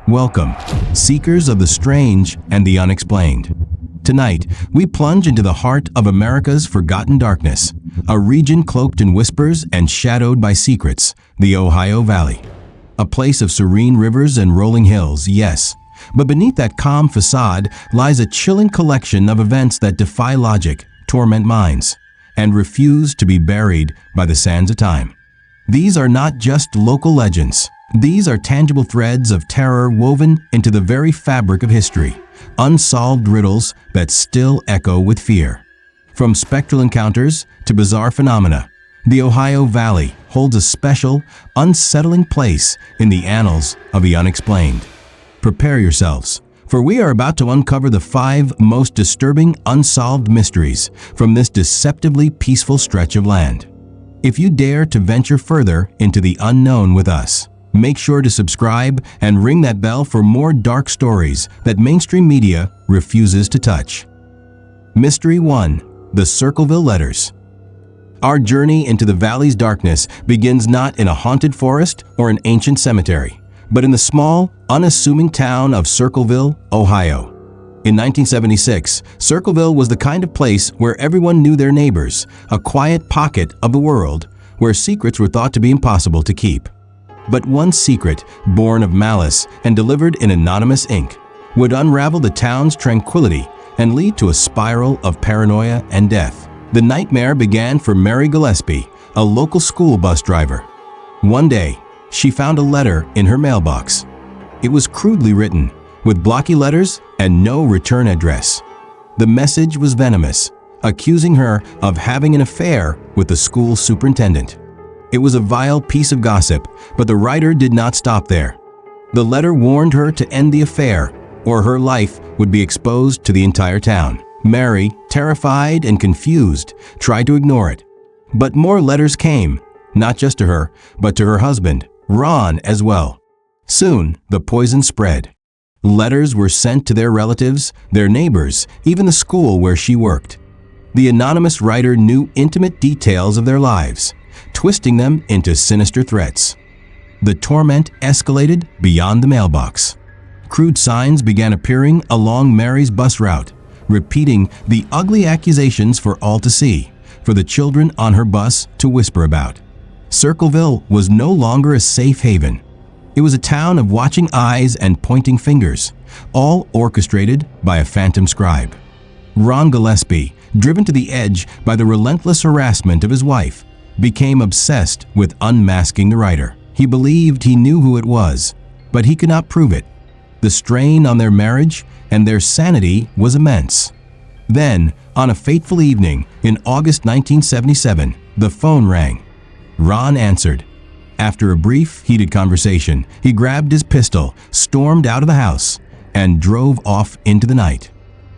Welcome, seekers of the strange and the unexplained. Tonight, we plunge into the heart of America's forgotten darkness, a region cloaked in whispers and shadowed by secrets, the Ohio Valley. A place of serene rivers and rolling hills, yes, but beneath that calm facade lies a chilling collection of events that defy logic, torment minds, and refuse to be buried by the sands of time. These are not just local legends. These are tangible threads of terror woven into the very fabric of history, unsolved riddles that still echo with fear. From spectral encounters to bizarre phenomena, the Ohio Valley holds a special, unsettling place in the annals of the unexplained. Prepare yourselves, for we are about to uncover the 5 most disturbing unsolved mysteries from this deceptively peaceful stretch of land. If you dare to venture further into the unknown with us, make sure to subscribe and ring that bell for more dark stories that mainstream media refuses to touch. Mystery 1. The Circleville Letters. Our journey into the valley's darkness begins not in a haunted forest or an ancient cemetery, but in the small, unassuming town of Circleville, Ohio. In 1976, Circleville was the kind of place where everyone knew their neighbors, a quiet pocket of the world where secrets were thought to be impossible to keep. But one secret, born of malice and delivered in anonymous ink, would unravel the town's tranquility and lead to a spiral of paranoia and death. The nightmare began for Mary Gillespie, a local school bus driver. One day, she found a letter in her mailbox. It was crudely written, with blocky letters and no return address. The message was venomous, accusing her of having an affair with the school superintendent. It was a vile piece of gossip, but the writer did not stop there. The letter warned her to end the affair, or her life would be exposed to the entire town. Mary, terrified and confused, tried to ignore it. But more letters came, not just to her, but to her husband, Ron, as well. Soon, the poison spread. Letters were sent to their relatives, their neighbors, even the school where she worked. The anonymous writer knew intimate details of their lives, twisting them into sinister threats. The torment escalated beyond the mailbox. Crude signs began appearing along Mary's bus route, repeating the ugly accusations for all to see, for the children on her bus to whisper about. Circleville was no longer a safe haven. It was a town of watching eyes and pointing fingers, all orchestrated by a phantom scribe. Ron Gillespie, driven to the edge by the relentless harassment of his wife, became obsessed with unmasking the writer. He believed he knew who it was, but he could not prove it. The strain on their marriage and their sanity was immense. Then, on a fateful evening in August 1977, the phone rang. Ron answered. After a brief, heated conversation, he grabbed his pistol, stormed out of the house, and drove off into the night.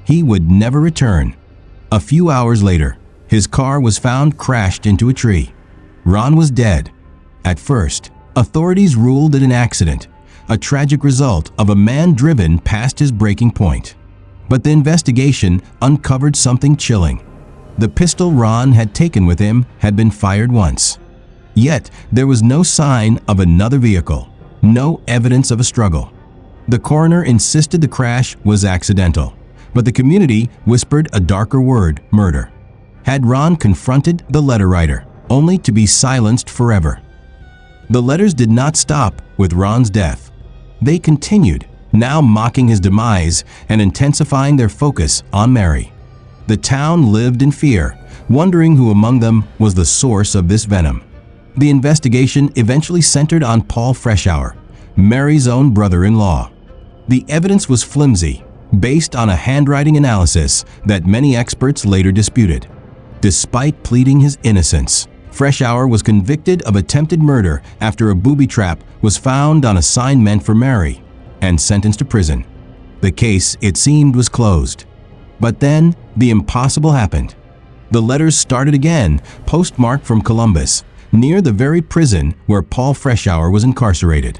He would never return. A few hours later, his car was found crashed into a tree. Ron was dead. At first, authorities ruled it an accident, a tragic result of a man driven past his breaking point. But the investigation uncovered something chilling. The pistol Ron had taken with him had been fired once. Yet, there was no sign of another vehicle, no evidence of a struggle. The coroner insisted the crash was accidental, but the community whispered a darker word, murder. Had Ron confronted the letter writer, only to be silenced forever? The letters did not stop with Ron's death. They continued, now mocking his demise and intensifying their focus on Mary. The town lived in fear, wondering who among them was the source of this venom. The investigation eventually centered on Paul Freshour, Mary's own brother-in-law. The evidence was flimsy, based on a handwriting analysis that many experts later disputed. Despite pleading his innocence, Freshour was convicted of attempted murder after a booby trap was found on a sign meant for Mary, and sentenced to prison. The case, it seemed, was closed. But then, the impossible happened. The letters started again, postmarked from Columbus, near the very prison where Paul Freshour was incarcerated.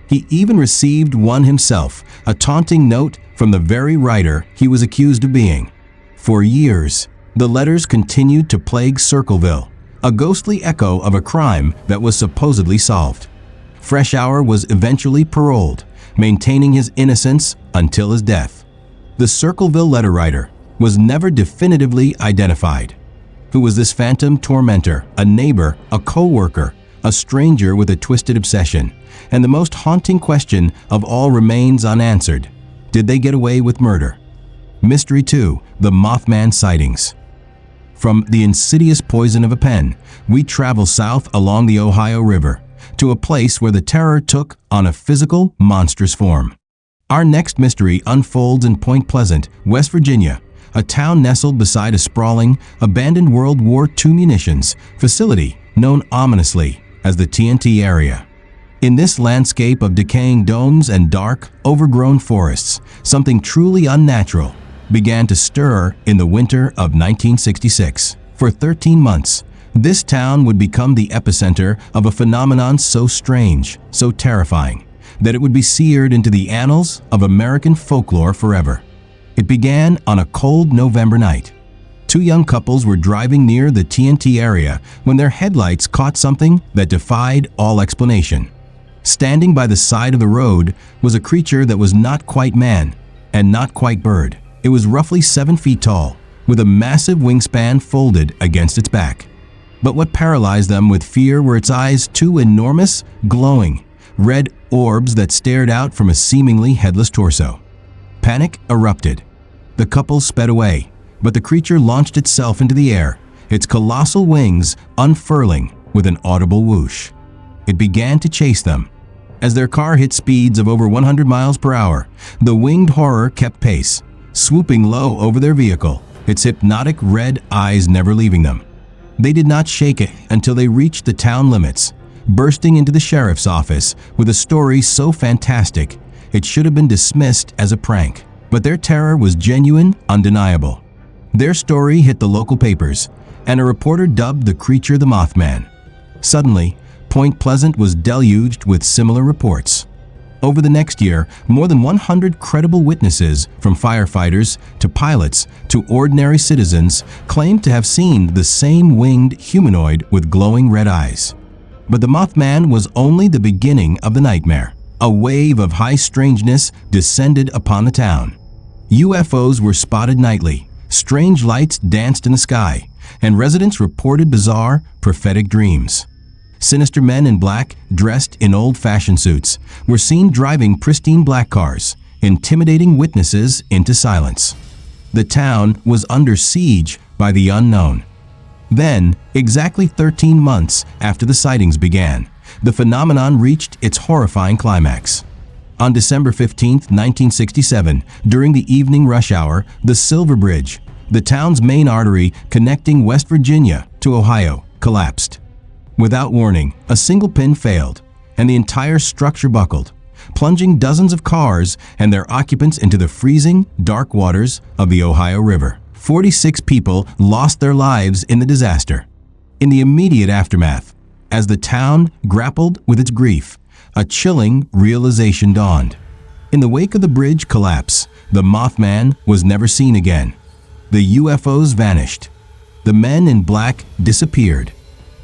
He even received one himself, a taunting note from the very writer he was accused of being. For years, the letters continued to plague Circleville, a ghostly echo of a crime that was supposedly solved. Freshour was eventually paroled, maintaining his innocence until his death. The Circleville Letter Writer was never definitively identified. Who was this phantom tormentor? A neighbor, a co-worker, a stranger with a twisted obsession? And the most haunting question of all remains unanswered. Did they get away with murder? Mystery 2. The Mothman Sightings. From the insidious poison of a pen, we travel south along the Ohio River to a place where the terror took on a physical, monstrous form. Our next mystery unfolds in Point Pleasant, West Virginia, a town nestled beside a sprawling, abandoned World War II munitions facility known ominously as the TNT area. In this landscape of decaying domes and dark, overgrown forests, something truly unnatural began to stir in the winter of 1966. For 13 months, this town would become the epicenter of a phenomenon so strange, so terrifying, that it would be seared into the annals of American folklore forever. It began on a cold November night. Two young couples were driving near the TNT area when their headlights caught something that defied all explanation. Standing by the side of the road was a creature that was not quite man and not quite bird. It was roughly 7 feet tall, with a massive wingspan folded against its back. But what paralyzed them with fear were its eyes, two enormous, glowing, red orbs that stared out from a seemingly headless torso. Panic erupted. The couple sped away, but the creature launched itself into the air, its colossal wings unfurling with an audible whoosh. It began to chase them. As their car hit speeds of over 100 miles per hour, the winged horror kept pace, swooping low over their vehicle, its hypnotic red eyes never leaving them. They did not shake it until they reached the town limits, bursting into the sheriff's office with a story so fantastic it should have been dismissed as a prank. But their terror was genuine, undeniable. Their story hit the local papers, and a reporter dubbed the creature the Mothman. Suddenly, Point Pleasant was deluged with similar reports. Over the next year, more than 100 credible witnesses, from firefighters to pilots to ordinary citizens, claimed to have seen the same winged humanoid with glowing red eyes. But the Mothman was only the beginning of the nightmare. A wave of high strangeness descended upon the town. UFOs were spotted nightly, strange lights danced in the sky, and residents reported bizarre, prophetic dreams. Sinister men in black, dressed in old-fashioned suits, were seen driving pristine black cars, intimidating witnesses into silence. The town was under siege by the unknown. Then, exactly 13 months after the sightings began, the phenomenon reached its horrifying climax. On December 15, 1967, during the evening rush hour, the Silver Bridge, the town's main artery connecting West Virginia to Ohio, collapsed. Without warning, a single pin failed, and the entire structure buckled, plunging dozens of cars and their occupants into the freezing, dark waters of the Ohio River. 46 people lost their lives in the disaster. In the immediate aftermath, as the town grappled with its grief, a chilling realization dawned. In the wake of the bridge collapse, the Mothman was never seen again. The UFOs vanished. The men in black disappeared.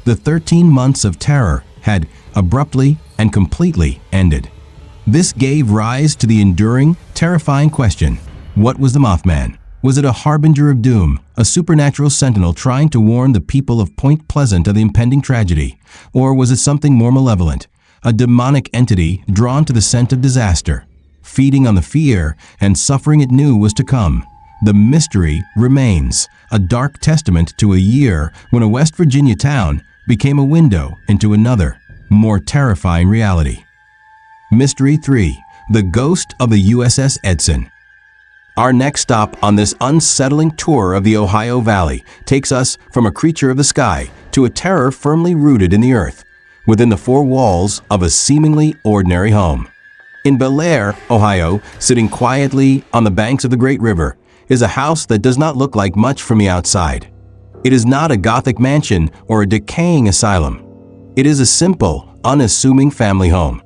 The 13 months of terror had abruptly and completely ended. This gave rise to the enduring, terrifying question: what was the Mothman? Was it a harbinger of doom, a supernatural sentinel trying to warn the people of Point Pleasant of the impending tragedy? Or was it something more malevolent, a demonic entity drawn to the scent of disaster, feeding on the fear and suffering it knew was to come? The mystery remains, a dark testament to a year when a West Virginia town became a window into another, more terrifying reality. Mystery 3. The Ghost of the USS Edson. Our next stop on this unsettling tour of the Ohio Valley takes us from a creature of the sky to a terror firmly rooted in the earth, within the four walls of a seemingly ordinary home. In Bellaire, Ohio, sitting quietly on the banks of the Great River, is a house that does not look like much from the outside. It is not a Gothic mansion or a decaying asylum. It is a simple, unassuming family home.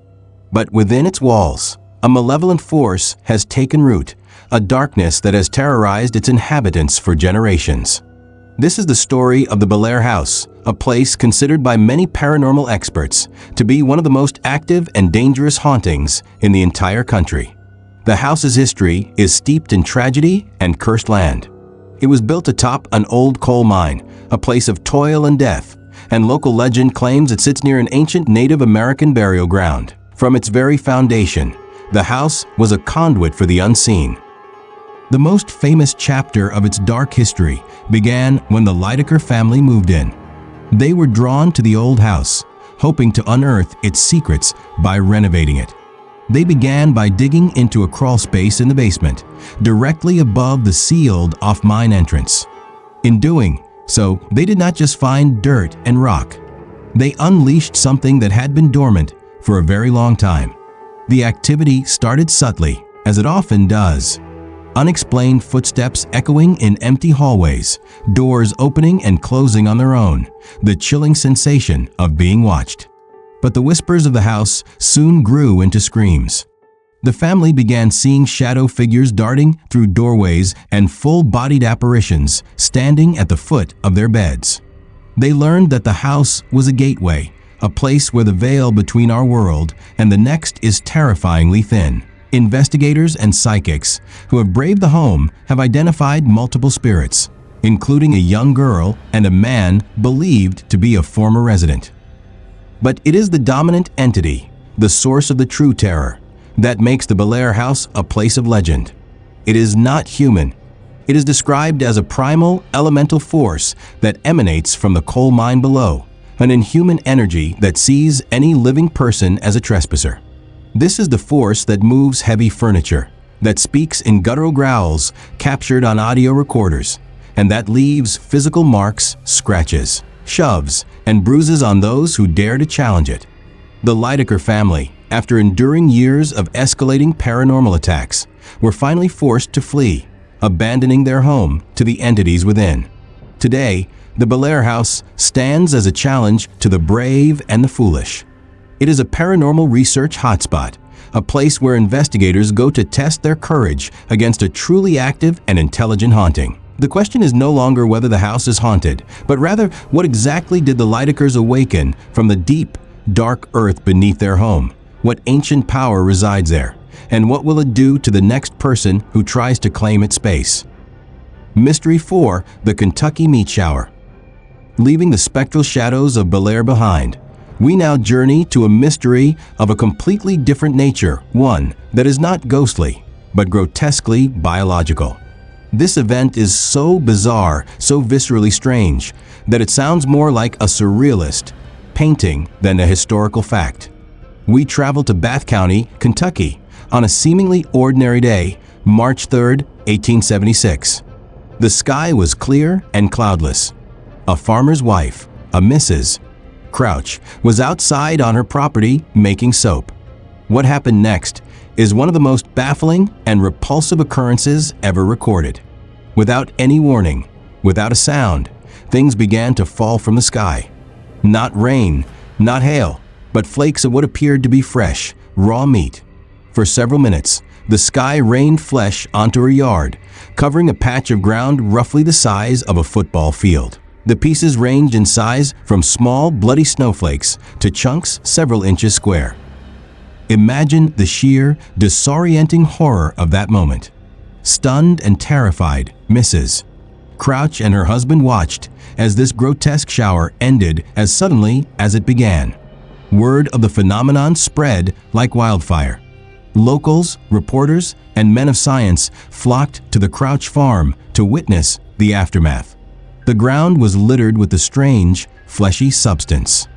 But within its walls, a malevolent force has taken root, a darkness that has terrorized its inhabitants for generations. This is the story of the Bellaire House, a place considered by many paranormal experts to be one of the most active and dangerous hauntings in the entire country. The house's history is steeped in tragedy and cursed land. It was built atop an old coal mine, a place of toil and death, and local legend claims it sits near an ancient Native American burial ground. From its very foundation, the house was a conduit for the unseen. The most famous chapter of its dark history began when the Lydecker family moved in. They were drawn to the old house, hoping to unearth its secrets by renovating it. They began by digging into a crawl space in the basement, directly above the sealed-off mine entrance. In doing so, they did not just find dirt and rock. They unleashed something that had been dormant for a very long time. The activity started subtly, as it often does. Unexplained footsteps echoing in empty hallways, doors opening and closing on their own, the chilling sensation of being watched. But the whispers of the house soon grew into screams. The family began seeing shadow figures darting through doorways and full-bodied apparitions standing at the foot of their beds. They learned that the house was a gateway, a place where the veil between our world and the next is terrifyingly thin. Investigators and psychics who have braved the home have identified multiple spirits, including a young girl and a man believed to be a former resident. But it is the dominant entity, the source of the true terror, that makes the Bellaire House a place of legend. It is not human. It is described as a primal, elemental force that emanates from the coal mine below, an inhuman energy that sees any living person as a trespasser. This is the force that moves heavy furniture, that speaks in guttural growls captured on audio recorders, and that leaves physical marks, scratches, shoves, and bruises on those who dare to challenge it. The Lydecker family, after enduring years of escalating paranormal attacks, were finally forced to flee, abandoning their home to the entities within. Today, the Bellaire House stands as a challenge to the brave and the foolish. It is a paranormal research hotspot, a place where investigators go to test their courage against a truly active and intelligent haunting. The question is no longer whether the house is haunted, but rather what exactly did the Lydeckers awaken from the deep, dark earth beneath their home? What ancient power resides there? And what will it do to the next person who tries to claim its space? Mystery 4: The Kentucky Meat Shower. Leaving the spectral shadows of Bellaire behind, we now journey to a mystery of a completely different nature, one that is not ghostly, but grotesquely biological. This event is so bizarre, so viscerally strange, that it sounds more like a surrealist painting than a historical fact. We travel to Bath County, Kentucky, on a seemingly ordinary day, March 3, 1876. The sky was clear and cloudless. A farmer's wife, a Mrs. Crouch, was outside on her property making soap. What happened next is one of the most baffling and repulsive occurrences ever recorded. Without any warning, without a sound, things began to fall from the sky. Not rain, not hail, but flakes of what appeared to be fresh, raw meat. For several minutes, the sky rained flesh onto her yard, covering a patch of ground roughly the size of a football field. The pieces ranged in size from small, bloody snowflakes to chunks several inches square. Imagine the sheer, disorienting horror of that moment. Stunned and terrified, Mrs. Crouch and her husband watched as this grotesque shower ended as suddenly as it began. Word of the phenomenon spread like wildfire. Locals, reporters, and men of science flocked to the Crouch farm to witness the aftermath. The ground was littered with the strange, fleshy substance.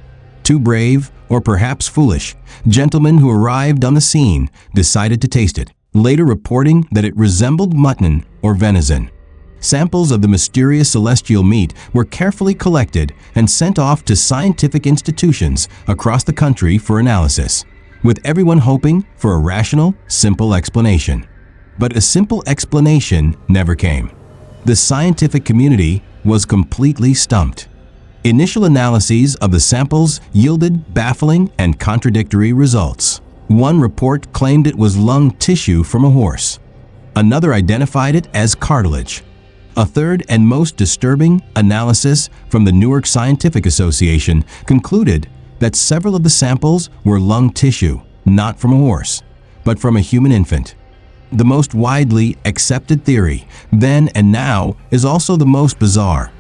Two brave, or perhaps foolish, gentlemen who arrived on the scene decided to taste it, later reporting that it resembled mutton or venison. Samples of the mysterious celestial meat were carefully collected and sent off to scientific institutions across the country for analysis, with everyone hoping for a rational, simple explanation. But a simple explanation never came. The scientific community was completely stumped. Initial analyses of the samples yielded baffling and contradictory results. One report claimed it was lung tissue from a horse. Another identified it as cartilage. A third and most disturbing analysis from the Newark Scientific Association concluded that several of the samples were lung tissue, not from a horse, but from a human infant. The most widely accepted theory, then and now, is also the most bizarre.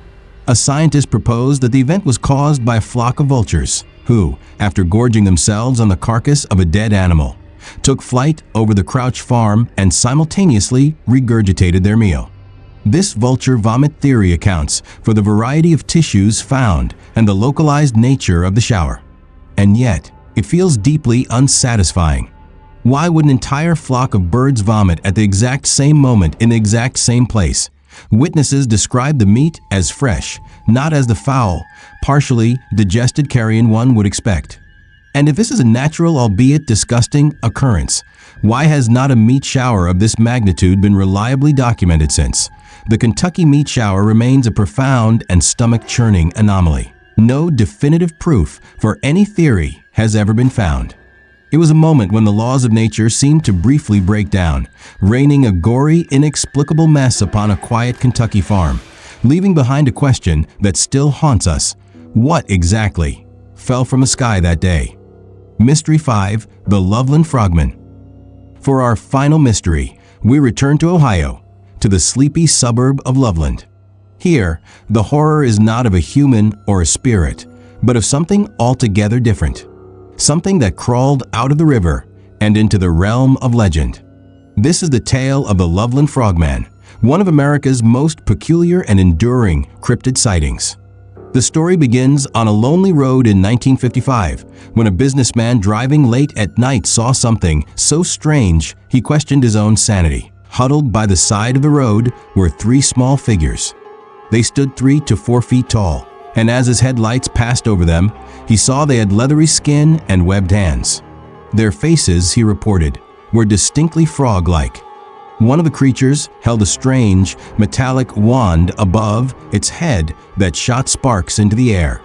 A scientist proposed that the event was caused by a flock of vultures who, after gorging themselves on the carcass of a dead animal, took flight over the Crouch farm and simultaneously regurgitated their meal. This vulture vomit theory accounts for the variety of tissues found and the localized nature of the shower. And yet, it feels deeply unsatisfying. Why would an entire flock of birds vomit at the exact same moment in the exact same place? Witnesses described the meat as fresh, not as the foul, partially digested carrion one would expect. And if this is a natural, albeit disgusting, occurrence, why has not a meat shower of this magnitude been reliably documented since? The Kentucky meat shower remains a profound and stomach-churning anomaly. No definitive proof for any theory has ever been found. It was a moment when the laws of nature seemed to briefly break down, raining a gory, inexplicable mess upon a quiet Kentucky farm, leaving behind a question that still haunts us. What exactly fell from the sky that day? Mystery 5, the Loveland Frogman. For our final mystery, we return to Ohio, to the sleepy suburb of Loveland. Here, the horror is not of a human or a spirit, but of something altogether different. Something that crawled out of the river and into the realm of legend. This is the tale of the Loveland Frogman, one of America's most peculiar and enduring cryptid sightings. The story begins on a lonely road in 1955 when a businessman driving late at night saw something so strange he questioned his own sanity. Huddled by the side of the road were three small figures. They stood 3 to 4 feet tall, and as his headlights passed over them, he saw they had leathery skin and webbed hands. Their faces, he reported, were distinctly frog-like. One of the creatures held a strange, metallic wand above its head that shot sparks into the air.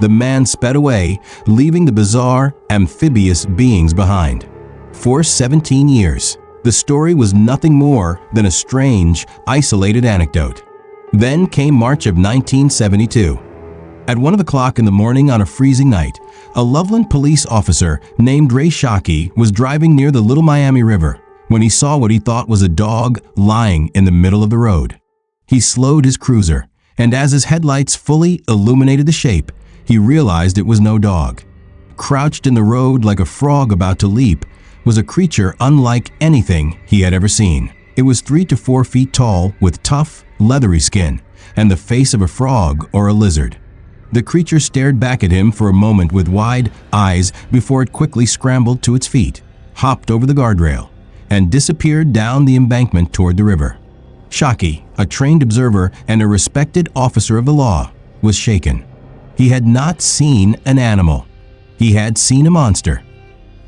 The man sped away, leaving the bizarre, amphibious beings behind. For 17 years, the story was nothing more than a strange, isolated anecdote. Then came March of 1972. At 1 o'clock in the morning on a freezing night, a Loveland police officer named Ray Shockey was driving near the Little Miami River when he saw what he thought was a dog lying in the middle of the road. He slowed his cruiser, and as his headlights fully illuminated the shape, he realized it was no dog. Crouched in the road like a frog about to leap was a creature unlike anything he had ever seen. It was 3 to 4 feet tall with tough, leathery skin and the face of a frog or a lizard. The creature stared back at him for a moment with wide eyes before it quickly scrambled to its feet, hopped over the guardrail, and disappeared down the embankment toward the river. Shockey, a trained observer and a respected officer of the law, was shaken. He had not seen an animal. He had seen a monster.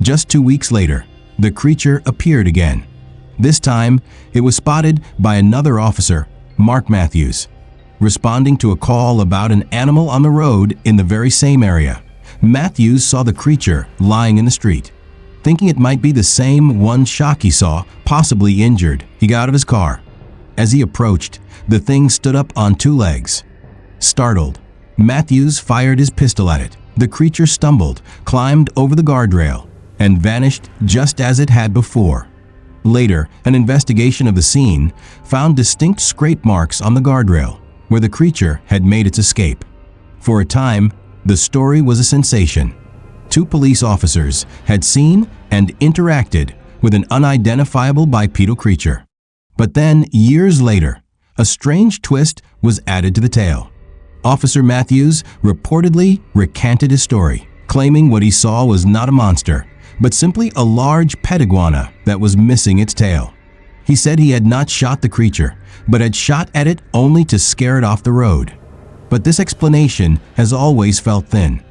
Just 2 weeks later, the creature appeared again. This time, it was spotted by another officer, Mark Matthews. Responding to a call about an animal on the road in the very same area, Matthews saw the creature lying in the street. Thinking it might be the same one Shockey saw, possibly injured, he got out of his car. As he approached, the thing stood up on 2 legs. Startled, Matthews fired his pistol at it. The creature stumbled, climbed over the guardrail, and vanished just as it had before. Later, an investigation of the scene found distinct scrape marks on the guardrail where the creature had made its escape. For a time, the story was a sensation. 2 police officers had seen and interacted with an unidentifiable bipedal creature. But then, years later, a strange twist was added to the tale. Officer Matthews reportedly recanted his story, claiming what he saw was not a monster, but simply a large pet iguana that was missing its tail. He said he had not shot the creature, but had shot at it only to scare it off the road. But this explanation has always felt thin.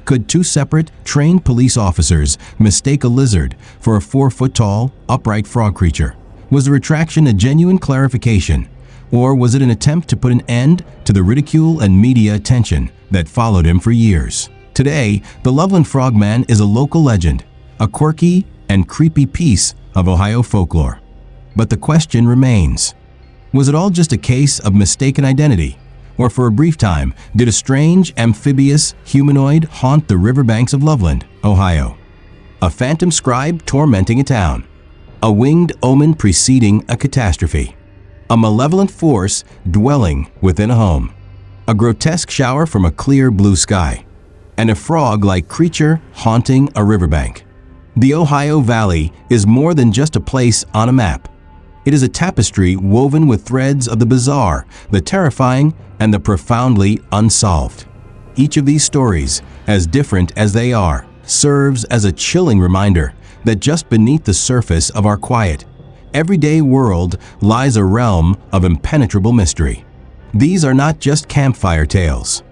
Could 2 separate, trained police officers mistake a lizard for a 4-foot-tall, upright frog creature? Was the retraction a genuine clarification, or was it an attempt to put an end to the ridicule and media attention that followed him for years? Today, the Loveland Frogman is a local legend, a quirky and creepy piece of Ohio folklore. But the question remains, Was it all just a case of mistaken identity? Or for a brief time, did a strange, amphibious humanoid haunt the riverbanks of Loveland, Ohio? A phantom scribe tormenting a town. A winged omen preceding a catastrophe. A malevolent force dwelling within a home. A grotesque shower from a clear blue sky. And a frog-like creature haunting a riverbank. The Ohio Valley is more than just a place on a map. It is a tapestry woven with threads of the bizarre, the terrifying, and the profoundly unsolved. Each of these stories, as different as they are, serves as a chilling reminder that just beneath the surface of our quiet, everyday world lies a realm of impenetrable mystery. These are not just campfire tales.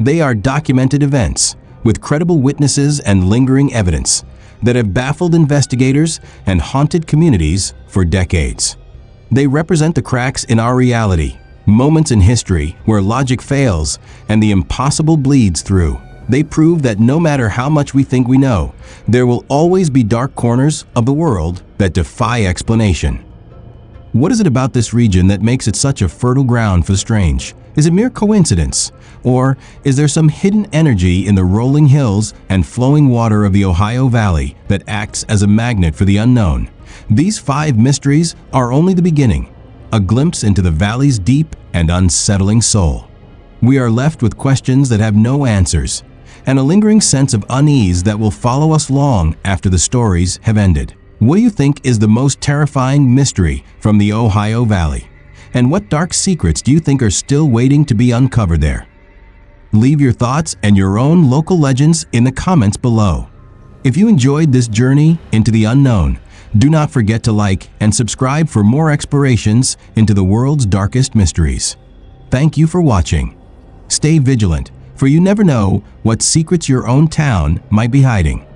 They are documented events with credible witnesses and lingering evidence that have baffled investigators and haunted communities for decades. They represent the cracks in our reality, moments in history where logic fails and the impossible bleeds through. They prove that no matter how much we think we know, there will always be dark corners of the world that defy explanation. What is it about this region that makes it such a fertile ground for the strange? Is it mere coincidence? Or is there some hidden energy in the rolling hills and flowing water of the Ohio Valley that acts as a magnet for the unknown? These 5 mysteries are only the beginning, a glimpse into the valley's deep and unsettling soul. We are left with questions that have no answers, and a lingering sense of unease that will follow us long after the stories have ended. What do you think is the most terrifying mystery from the Ohio Valley? And what dark secrets do you think are still waiting to be uncovered there? Leave your thoughts and your own local legends in the comments below. If you enjoyed this journey into the unknown, do not forget to like and subscribe for more explorations into the world's darkest mysteries. Thank you for watching. Stay vigilant, for you never know what secrets your own town might be hiding.